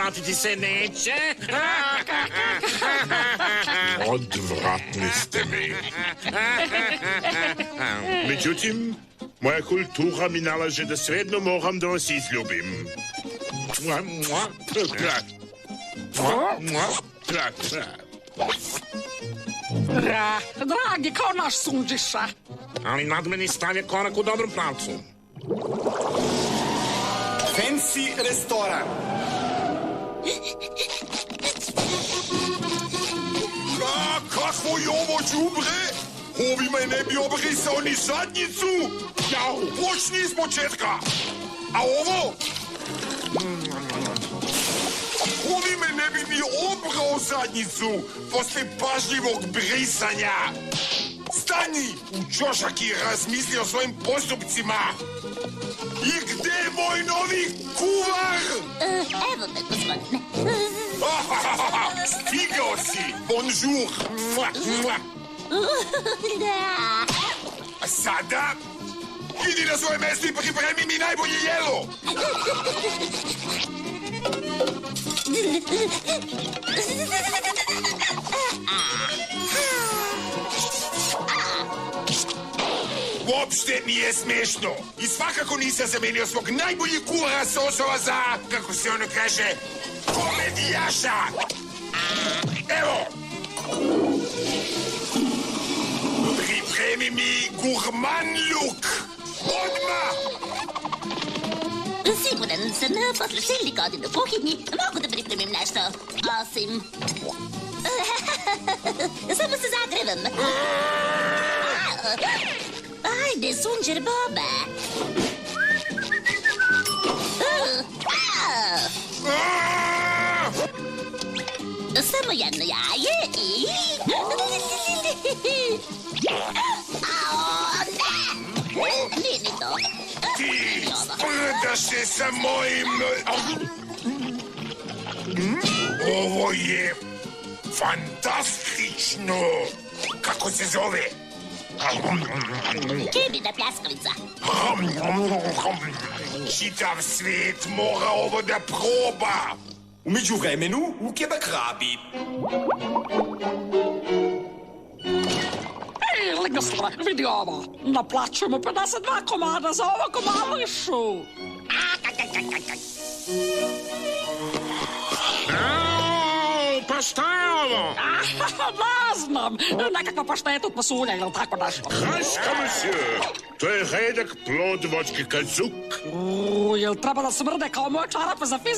vratiti se neće. Odvratni ste mi. Međutim, moja kultura mi nalaže da svejedno moram da vas izljubim. Dragi, kao naš sunđiša. Ali nadmeni stav je korak u dobrom pravcu. Fancy restoran. Kakvo je ovo đubre? Ovi me ne bi obrisao ni zadnjicu. Jau, počni iz početka. A ovo? Ovi me ne bi ni obrao zadnjicu posle pažljivog brisanja. Stani u čošak i razmisli o svojim postupcima. I gde je moj novi kuvar? Evo me, gospodine. Stigao si! Bonjour! A sada, idi na svoje mesto i pripremi mi najbolje jelo! Uopšte nije smešno. I svakako nisam zamenio svog najboljeg kuvara sosova za, kako se ono kaže, komedijaša. Evo. Pripremi mi gurman luk. Odmah. Siguran sam, posle silnih godina u kuhinji mogu da pripremim nešto. Osim... Samo se zagrevam. Ajde, sunđer Boba. Samo jedno jaje i... Nije ni to. Ti sprdaš se sa mojim... Ovo je fantastično. Kako se zove? Kibina pljaskavica. Čitav svijet mora ovo da proba. U međuvremenu u Kebakrabi. Ej, Ligoslave, vidi ovo. Naplaćujemo 52 komada za ovako mališu. Pa šta je ovo? Ne znam. Nekakva pašteta od pasulja ili tako nešto. Haška, monsieur. To je redak plod vočke kazuk. Jel treba da smrde kao moje čarape za fizičar?